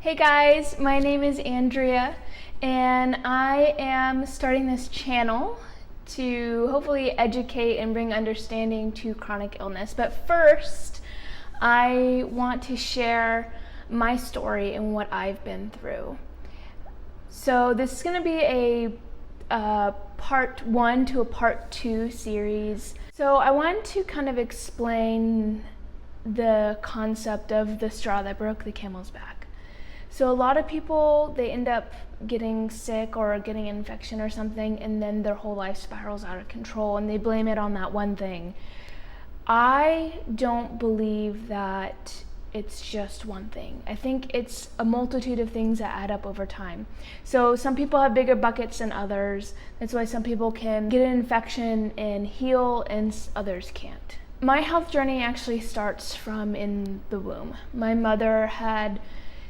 Hey guys, my name is Andrea and I am starting this channel to hopefully educate and bring understanding to chronic illness. But first, I want to share my story and what I've been through. So this is going to be a part 1 to a part 2 series. So I want to kind of explain the concept of the straw that broke the camel's back. So a lot of people, they end up getting sick or getting an infection or something, and then their whole life spirals out of control and they blame it on that one thing. I don't believe that it's just one thing. I think it's a multitude of things that add up over time. So some people have bigger buckets than others. That's why some people can get an infection and heal and others can't. My health journey actually starts from in the womb. My mother had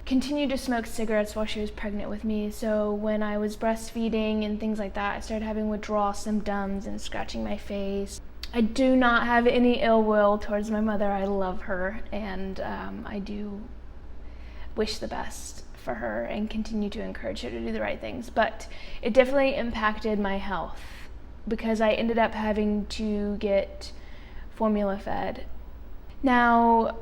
continued to smoke cigarettes while she was pregnant with me. So when I was breastfeeding and things like that, I started having withdrawal symptoms and scratching my face. I do not have any ill will towards my mother. I love her, and I do wish the best for her and continue to encourage her to do the right things. But it definitely impacted my health because I ended up having to get formula fed. Now,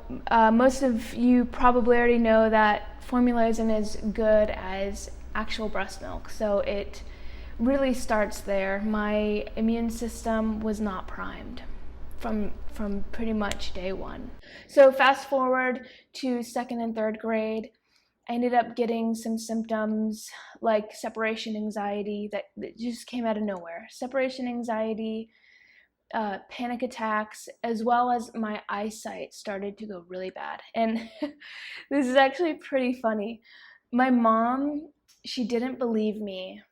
most of you probably already know that formula isn't as good as actual breast milk, so it really starts there. My immune system was not primed from pretty much day one. So fast forward to 2nd and 3rd grade, I ended up getting some symptoms like separation anxiety that just came out of nowhere. Separation anxiety, panic attacks, as well as my eyesight started to go really bad. And this is actually pretty funny. My mom, she didn't believe me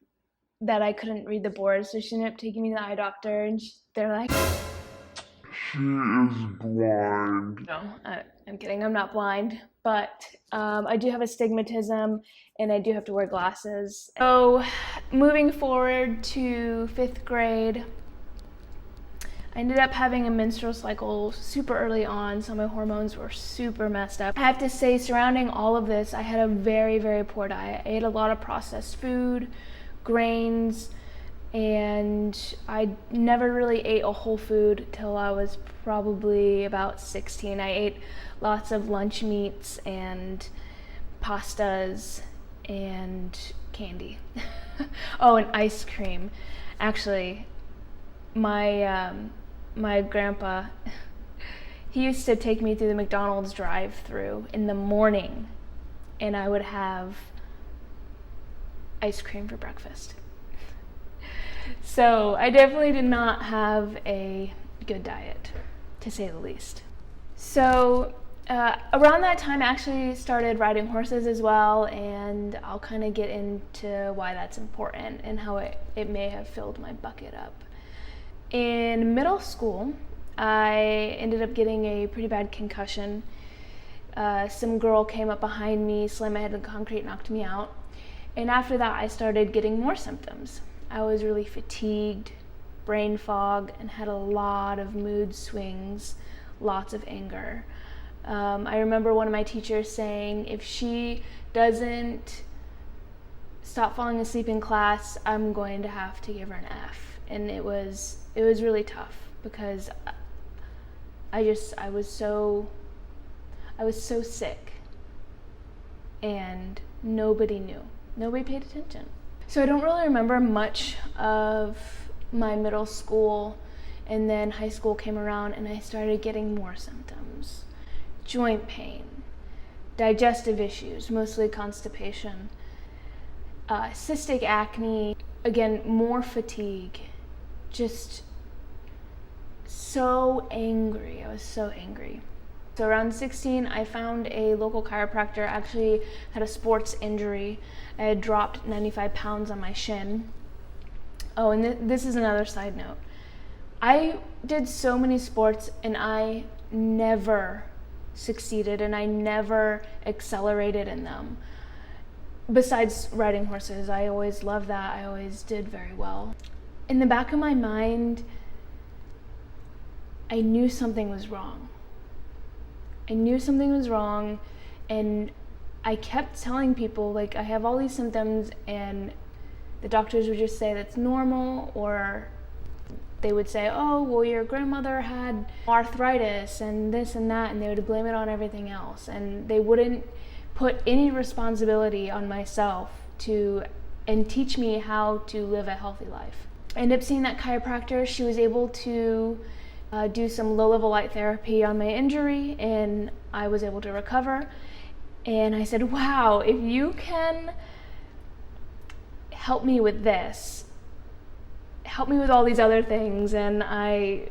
that I couldn't read the board, so she ended up taking me to the eye doctor, and they're like, "She is blind." No, I'm kidding, I'm not blind, but I do have astigmatism and I do have to wear glasses. So moving forward to 5th grade, I ended up having a menstrual cycle super early on, so my hormones were super messed up. I have to say, surrounding all of this, I had a very, very poor diet. I ate a lot of processed food, grains, and I never really ate a whole food till I was probably about 16. I ate lots of lunch meats and pastas and candy. Oh, and ice cream. Actually, my grandpa, he used to take me through the McDonald's drive-through in the morning, and I would have ice cream for breakfast. So I definitely did not have a good diet, to say the least. So around that time, I actually started riding horses as well, and I'll kind of get into why that's important and how it may have filled my bucket up. In middle school, I ended up getting a pretty bad concussion. Some girl came up behind me, slammed my head in the concrete, knocked me out. And after that, I started getting more symptoms. I was really fatigued, brain fog, and had a lot of mood swings, lots of anger. I remember one of my teachers saying, if she doesn't stop falling asleep in class, I'm going to have to give her an F. And it was really tough because I was so sick, and nobody knew. Nobody paid attention. So I don't really remember much of my middle school, and then high school came around and I started getting more symptoms. Joint pain, digestive issues, mostly constipation, cystic acne, again, more fatigue, just so angry. I was so angry. So around 16, I found a local chiropractor. I actually had a sports injury. I had dropped 95 pounds on my shin. Oh, and this is another side note. I did so many sports and I never succeeded and I never accelerated in them. Besides riding horses, I always loved that. I always did very well. In the back of my mind, I knew something was wrong. I knew something was wrong, and I kept telling people, like, I have all these symptoms, and the doctors would just say that's normal, or they would say, oh, well, your grandmother had arthritis and this and that, and they would blame it on everything else. And they wouldn't put any responsibility on myself and teach me how to live a healthy life. I ended up seeing that chiropractor. She was able to do some low-level light therapy on my injury, and I was able to recover. And I said, wow, if you can help me with this, help me with all these other things. And I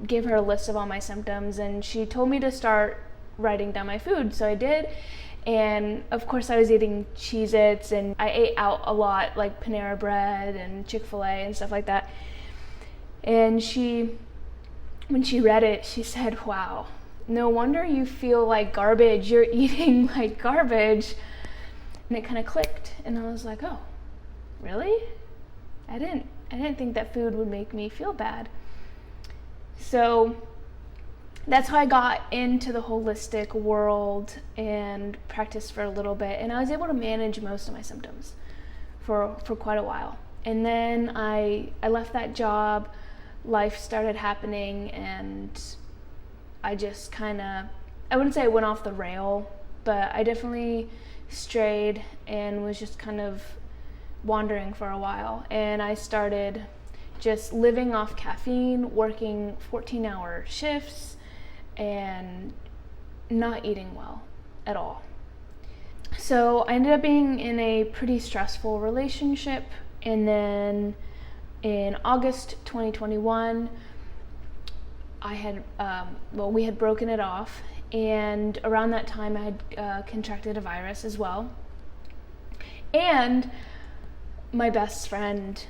gave her a list of all my symptoms, and she told me to start writing down my food. So I did. And of course I was eating Cheez-Its, and I ate out a lot, like Panera Bread and Chick-fil-A and stuff like that. And when she read it, she said, wow, no wonder you feel like garbage. You're eating like garbage. And it kind of clicked, and I was like, oh, really? I didn't think that food would make me feel bad. So that's how I got into the holistic world and practiced for a little bit, and I was able to manage most of my symptoms for quite a while. And then I left that job, life started happening, and I just kind of, I wouldn't say I went off the rail, but I definitely strayed and was just kind of wandering for a while. And I started just living off caffeine, working 14-hour shifts, and not eating well at all. So I ended up being in a pretty stressful relationship, and then in August 2021, we had broken it off, and around that time I had contracted a virus as well. And my best friend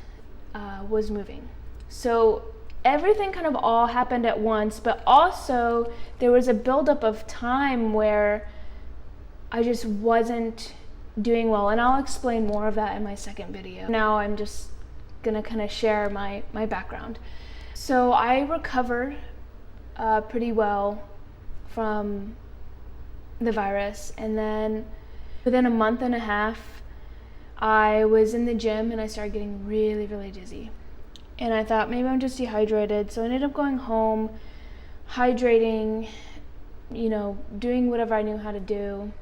was moving. So everything kind of all happened at once, but also there was a buildup of time where I just wasn't doing well, and I'll explain more of that in my second video. Now I'm just gonna kind of share my background. So I recovered pretty well from the virus, and then within a month and a half I was in the gym and I started getting really, really dizzy. And I thought maybe I'm just dehydrated, so I ended up going home, hydrating, doing whatever I knew how to do.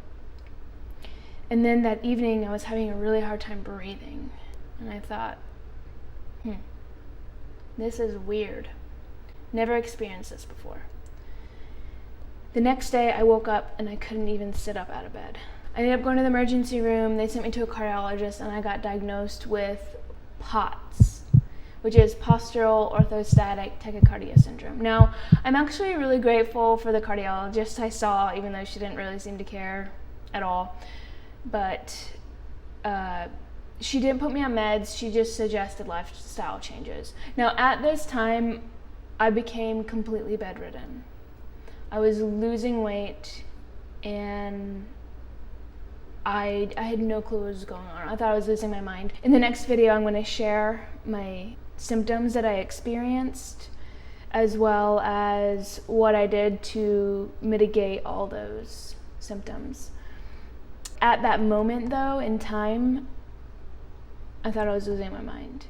And then that evening I was having a really hard time breathing, and I thought, this is weird. Never experienced this before. The next day I woke up and I couldn't even sit up out of bed. I ended up going to the emergency room. They sent me to a cardiologist, and I got diagnosed with POTS, which is postural orthostatic tachycardia syndrome. Now, I'm actually really grateful for the cardiologist I saw, even though she didn't really seem to care at all. But she didn't put me on meds. She just suggested lifestyle changes. Now, at this time, I became completely bedridden. I was losing weight, and I had no clue what was going on. I thought I was losing my mind. In the next video, I'm going to share my symptoms that I experienced, as well as what I did to mitigate all those symptoms. At that moment, though, in time, I thought I was losing my mind.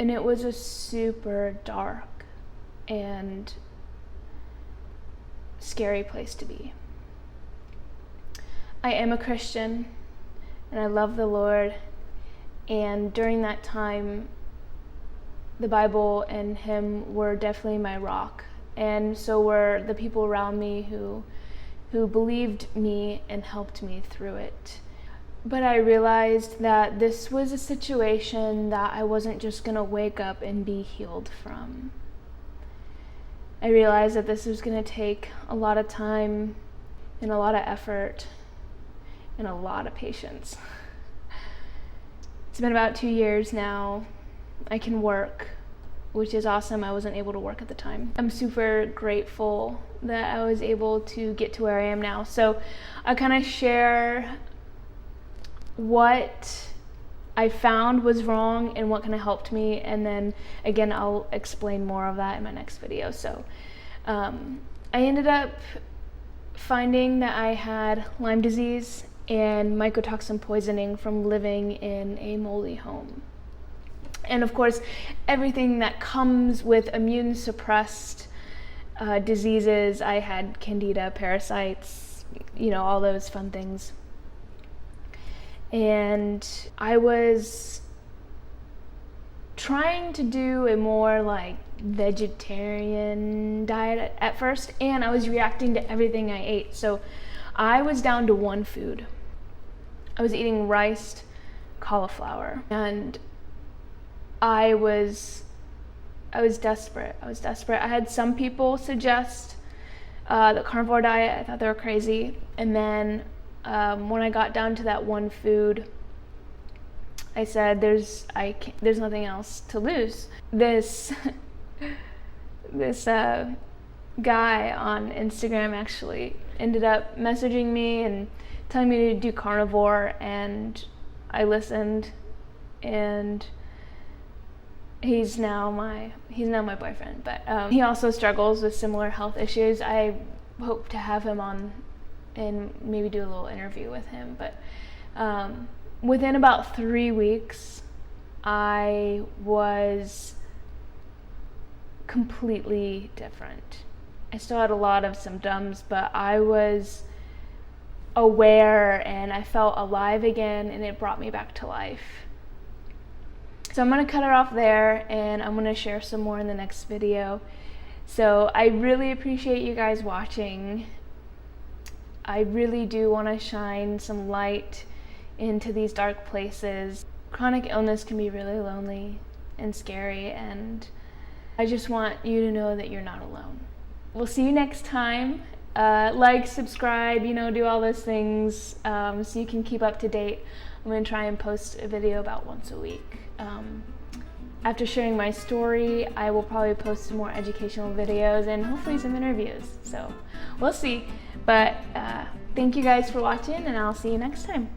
And it was a super dark and scary place to be. I am a Christian, and I love the Lord, and during that time, the Bible and Him were definitely my rock, and so were the people around me who believed me and helped me through it. But I realized that this was a situation that I wasn't just gonna wake up and be healed from. I realized that this was gonna take a lot of time and a lot of effort and a lot of patience. It's been about 2 years now. I can work, which is awesome. I wasn't able to work at the time. I'm super grateful that I was able to get to where I am now. So I kind of share what I found was wrong and what kind of helped me, and then again I'll explain more of that in my next video. So I ended up finding that I had Lyme disease and mycotoxin poisoning from living in a moldy home. And of course, everything that comes with immune suppressed diseases. I had candida, parasites, all those fun things. And I was trying to do a more like vegetarian diet at first, and I was reacting to everything I ate. So I was down to one food. I was eating riced cauliflower, and I was desperate. I had some people suggest the carnivore diet. I thought they were crazy. And then when I got down to that one food, I said, there's nothing else to lose. This guy on Instagram actually ended up messaging me and telling me to do carnivore, and I listened, and he's now my boyfriend. But he also struggles with similar health issues. I hope to have him on and maybe do a little interview with him. But within about 3 weeks, I was completely different. I still had a lot of symptoms, but I was aware and I felt alive again, and it brought me back to life. So I'm going to cut it off there, and I'm going to share some more in the next video. So I really appreciate you guys watching. I really do want to shine some light into these dark places. Chronic illness can be really lonely and scary, and I just want you to know that you're not alone. We'll see you next time. Like, subscribe, do all those things so you can keep up to date. I'm going to try and post a video about once a week. After sharing my story, I will probably post some more educational videos and hopefully some interviews. So we'll see. But thank you guys for watching, and I'll see you next time.